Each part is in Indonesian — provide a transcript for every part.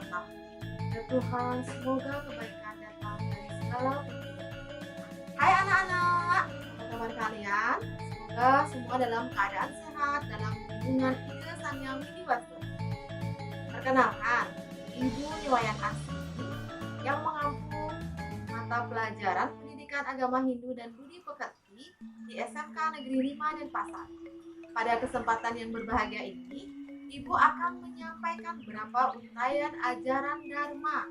harta. Ya Tuhan, semoga kebaikan datang dari segala pintu. Hai anak-anak, apa kabar kalian? Semoga semua dalam keadaan sehat, dalam lindungan Ida Sang Yang Widi Wastuna. Perkenalkan, Ibu Niwayan Asri yang mengampu mata pelajaran Pendidikan Agama Hindu dan Budi Pekerti di SMK Negeri 5 Denpasar. Pada kesempatan yang berbahagia ini, Ibu akan menyampaikan beberapa untayan ajaran Dharma,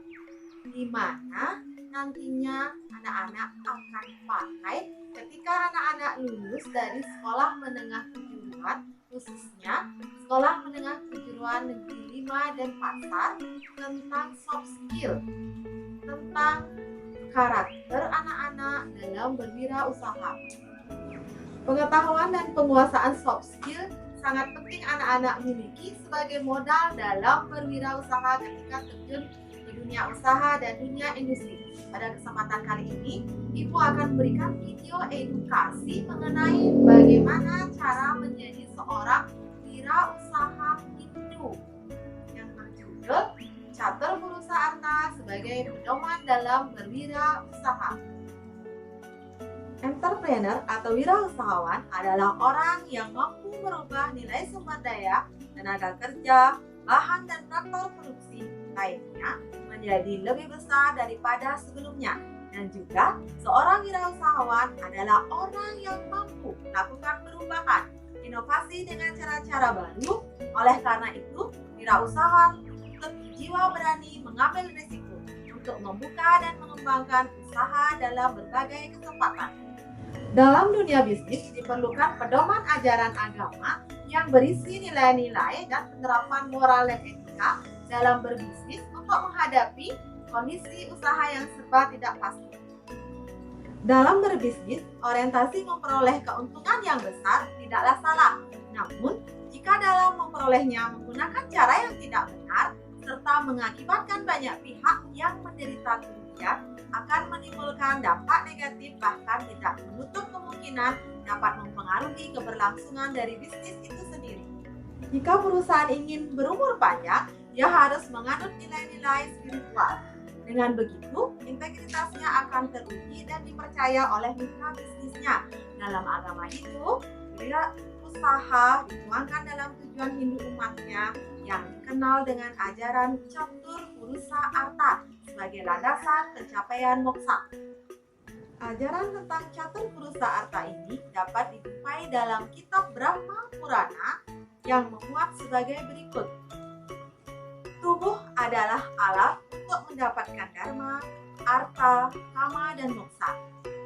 di mana nantinya anak-anak akan pakai ketika anak-anak lulus dari sekolah menengah kejuruan, khususnya sekolah menengah kejuruan Negeri 5 Denpasar, tentang soft skill, tentang karakter anak-anak dalam berwirausaha. Pengetahuan dan penguasaan soft skill sangat penting anak-anak miliki sebagai modal dalam berwirausaha ketika terjun ke dunia usaha dan dunia industri. Pada kesempatan kali ini, Ibu akan memberikan video edukasi mengenai bagaimana cara menjadi seorang wirausaha Hindu yang berjudul Catur Purusa Artha sebagai pedoman dalam berwirausaha. Entrepreneur atau wirausahawan adalah orang yang mampu merubah nilai sumber daya, tenaga kerja, bahan dan faktor produksi lainnya menjadi lebih besar daripada sebelumnya. Dan juga seorang wirausahawan adalah orang yang mampu melakukan perubahan, inovasi dengan cara-cara baru. Oleh karena itu, wirausahawan untuk jiwa berani mengambil risiko untuk membuka dan mengembangkan usaha dalam berbagai kesempatan. Dalam dunia bisnis diperlukan pedoman ajaran agama yang berisi nilai-nilai dan penerapan moral dan etika dalam berbisnis untuk menghadapi kondisi usaha yang serba tidak pasti. Dalam berbisnis, orientasi memperoleh keuntungan yang besar tidaklah salah. Namun, jika dalam memperolehnya menggunakan cara yang tidak benar serta mengakibatkan banyak pihak yang menderita kerugian, akan menimbulkan dampak negatif, bahkan tidak menutup kemungkinan dapat mempengaruhi keberlangsungan dari bisnis itu sendiri. Jika perusahaan ingin berumur panjang, dia harus menganut nilai-nilai spiritual. Dengan begitu, integritasnya akan teruji dan dipercaya oleh mitra bisnisnya. Dalam agama Hindu, usaha dituangkan dalam tujuan Hindu umatnya yang dikenal dengan ajaran Catur Purusa Artha sebagai landasan pencapaian moksa. Ajaran tentang Catur Purusa Artha ini dapat dijumpai dalam kitab Brahma Purana yang memuat sebagai berikut. Tubuh adalah alat untuk mendapatkan dharma, artha, kama, dan moksa.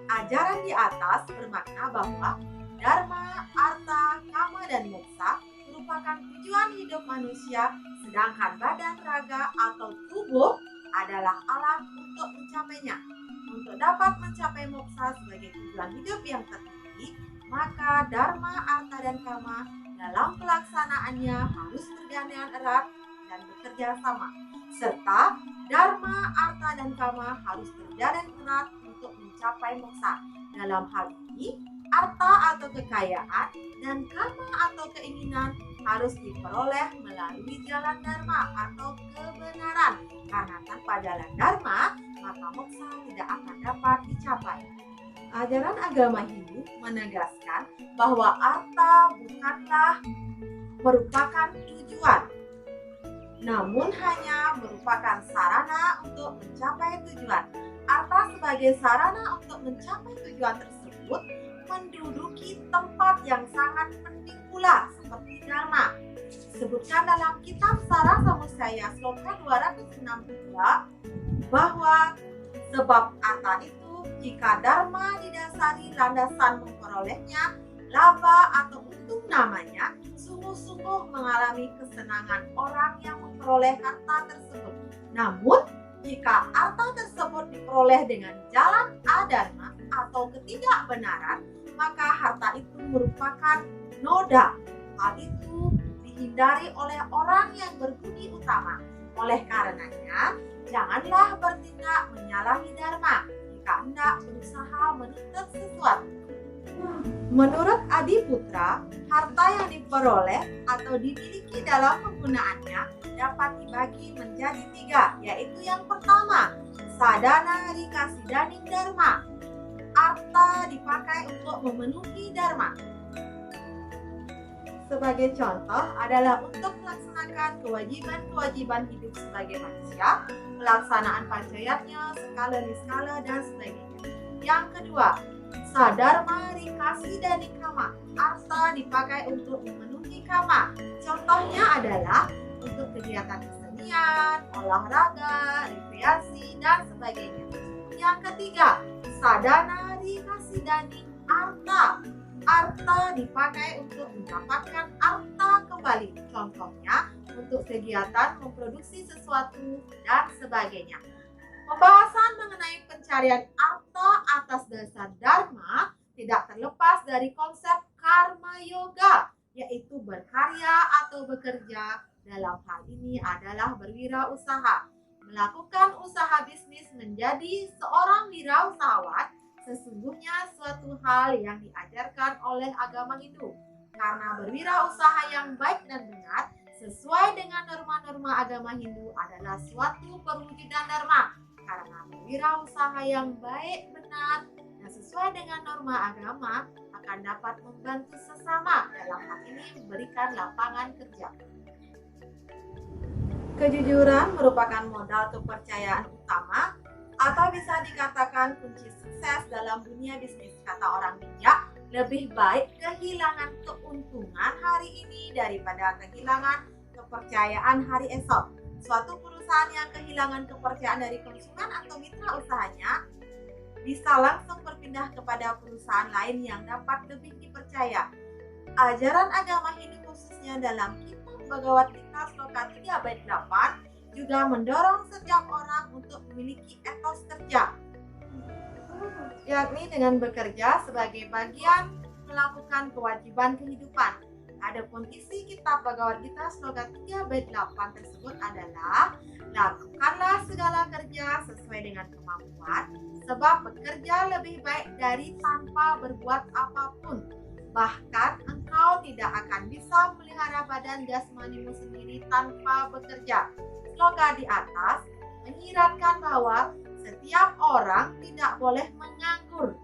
Ajaran di atas bermakna bahwa dharma, artha, kama, dan moksa merupakan tujuan hidup manusia, sedangkan badan, raga, atau tubuh adalah alat untuk mencapainya. Untuk dapat mencapai moksa sebagai tujuan hidup yang tertinggi, maka dharma, artha, dan kama dalam pelaksanaannya harus bergandengan erat dan bekerja sama, serta dharma, artha, dan kama harus berjalan erat untuk mencapai moksa. Dalam hal ini, artha atau kekayaan dan kama atau keinginan harus diperoleh melalui jalan dharma atau kebenaran, karena tanpa jalan dharma maka moksa tidak akan dapat dicapai. Ajaran agama Hindu menegaskan bahwa artha bukanlah merupakan tujuan, namun hanya merupakan sarana untuk mencapai tujuan. Artha sebagai sarana untuk mencapai tujuan tersebut menduduki tempat yang sangat penting pula seperti dharma. Disebutkan dalam kitab Sara Samusaya Sloka 263 bahwa sebab artha itu jika dharma didasari landasan memperolehnya, laba atau untung namanya, sungguh-sungguh mengalami kesenangan orang yang memperoleh harta tersebut. Namun, jika harta tersebut diperoleh dengan jalan adharma atau ketidakbenaran, maka harta itu merupakan noda. Hal itu dihindari oleh orang yang berbudi utama. Oleh karenanya, janganlah bertindak menyalahi dharma jika hendak berusaha menuntut sesuatu. Menurut Adiputra, harta yang diperoleh atau dimiliki dalam penggunaannya dapat dibagi menjadi 3, yaitu yang pertama, sadana rikasidaning dharma. Arta dipakai untuk memenuhi dharma. Sebagai contoh adalah untuk melaksanakan kewajiban-kewajiban hidup sebagai manusia, pelaksanaan panchayatnya, skala niskala, dan sebagainya. Yang kedua, sadharma rikasidaning kama. Arta dipakai untuk memenuhi kama. Contohnya adalah untuk kegiatan kesenian, olahraga, rekreasi, dan sebagainya. Yang ketiga, sadana rikasidaning arta. Arta dipakai untuk mendapatkan arta kembali. Contohnya untuk kegiatan memproduksi sesuatu dan sebagainya. Pembahasan mengenai pencarian arta atas dasar dharma tidak terlepas dari konsep karma yoga, yaitu berkarya atau bekerja. Dalam hal ini adalah berwirausaha. Melakukan usaha bisnis menjadi seorang wirausahawan sesungguhnya suatu hal yang diajarkan oleh agama Hindu. Karena berwirausaha yang baik dan benar sesuai dengan norma-norma agama Hindu adalah suatu perwujudan dharma. Karena berwirausaha yang baik, benar, dan sesuai dengan norma agama akan dapat membantu sesama, dalam hal ini memberikan lapangan kerja. Kejujuran merupakan modal kepercayaan utama atau bisa dikatakan kunci sukses dalam dunia bisnis. Kata orang bijak, lebih baik kehilangan keuntungan hari ini daripada kehilangan kepercayaan hari esok. Suatu perusahaan yang kehilangan kepercayaan dari konsumen atau mitra usahanya bisa langsung berpindah kepada perusahaan lain yang dapat lebih dipercaya. Ajaran agama Hindu khususnya dalam kitab Bhagavad Gita Sloka 3 bait 8 juga mendorong setiap orang untuk memiliki etos kerja, yakni dengan bekerja sebagai bagian melakukan kewajiban kehidupan. Adapun isi kitab Bhagavad Gita Sloka 3 bait 8 tersebut adalah, lakukanlah segala kerja sesuai dengan kemampuan, sebab bekerja lebih baik dari tanpa berbuat apapun. Bahkan engkau tidak akan bisa melihara badan jasmanimu sendiri tanpa bekerja. Sloka di atas menyiratkan bahwa setiap orang tidak boleh menganggur.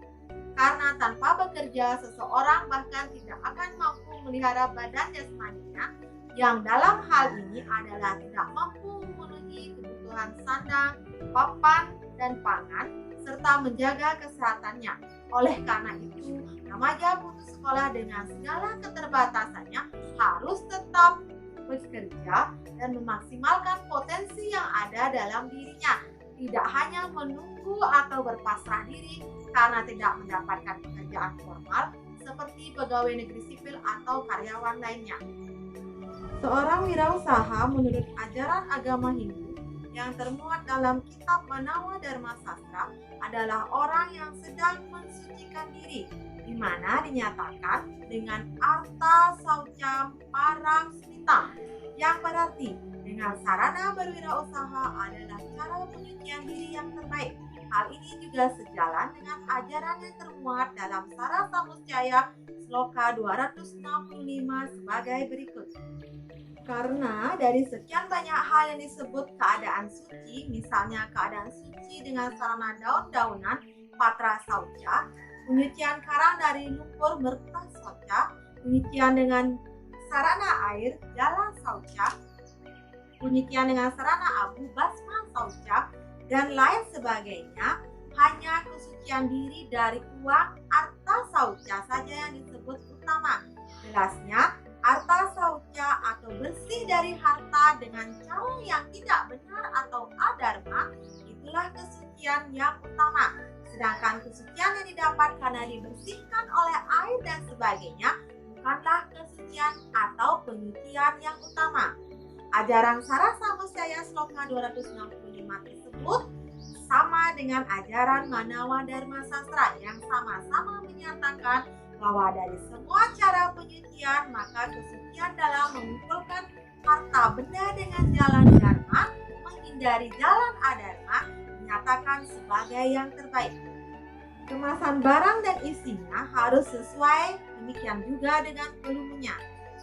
Karena tanpa bekerja, seseorang bahkan tidak akan mampu melihara badan jasmaninya, yang dalam hal ini adalah tidak mampu memenuhi kebutuhan sandang, papan, dan pangan, serta menjaga kesehatannya. Oleh karena itu, remaja putus sekolah dengan segala keterbatasannya harus tetap bekerja dan memaksimalkan potensi yang ada dalam dirinya. Tidak hanya menunggu atau berpasrah diri karena tidak mendapatkan pekerjaan formal seperti pegawai negeri sipil atau karyawan lainnya. Seorang wirausaha menurut ajaran agama Hindu yang termuat dalam kitab Manawa Dharma Sastra adalah orang yang sedang mensucikan diri, di mana dinyatakan dengan arta saucam parang smitam, yang berarti dengan sarana berwirausaha adalah cara penyucian diri yang terbaik. Hal ini juga sejalan dengan ajaran yang termuat dalam Sara Samuscaya Sloka 265 sebagai berikut. Karena dari sekian banyak hal yang disebut keadaan suci, misalnya keadaan suci dengan sarana daun-daunan patra sauca, penyucian karang dari lumpur merta sauca, penyucian dengan sarana air jala sauca, penyucian dengan sarana abu basma sauca, dan lain sebagainya, hanya kesucian diri dari uang arta sauca saja yang disebut utama. Jelasnya, arta sauca atau bersih dari harta dengan cara yang tidak benar atau adharma, itulah kesucian yang utama. Sedangkan kesucian yang didapat karena dibersihkan oleh air dan sebagainya bukanlah kesucian atau penyucian yang utama. Ajaran Sara Samuscaya Sloka 265 tersebut sama dengan ajaran Manawa Dharma Sastra yang sama-sama menyatakan bahwa dari semua cara penyucian, maka kesucian dalam mengumpulkan harta benda dengan jalan dharma, menghindari jalan adharma, dinyatakan sebagai yang terbaik. Kemasan barang dan isinya harus sesuai, demikian juga dengan volumenya.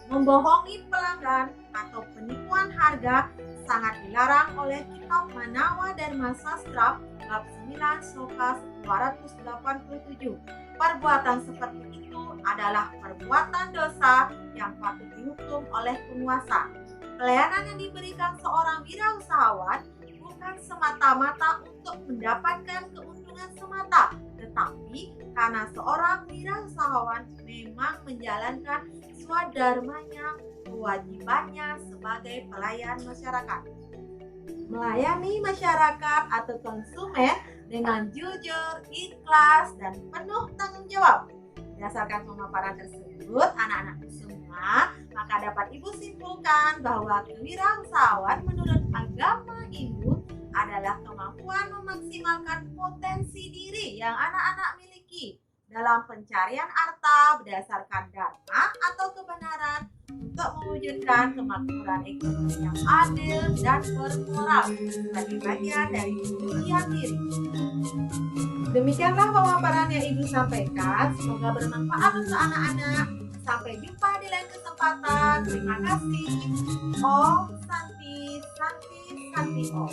Membohongi pelanggan atau penipuan harga sangat dilarang oleh kitab Manawa Dharma Sastra bab 9 sloka 287. Perbuatan seperti itu adalah perbuatan dosa yang patut dihukum oleh penguasa. Pelayanan yang diberikan seorang wirausahawan bukan semata-mata untuk mendapatkan keuntungan semata, tetapi karena seorang wirausahawan memang menjalankan swadharmanya, kewajibannya sebagai pelayan masyarakat. Melayani masyarakat atau konsumen dengan jujur, ikhlas, dan penuh tanggung jawab. Berdasarkan pemaparan tersebut, anak-anakku semua, maka dapat Ibu simpulkan bahwa kewirausahaan menurut agama Hindu adalah kemampuan memaksimalkan potensi diri yang anak-anak miliki dalam pencarian harta berdasarkan dharma atau kebenaran untuk mewujudkan kemakmuran ekonomi yang adil dan bermoral sebagai bagian dari pengujian diri. Demikianlah pemaparan yang Ibu sampaikan. Semoga bermanfaat untuk anak-anak. Sampai jumpa di lain kesempatan. Terima kasih. Om Santi Santi Santi Om.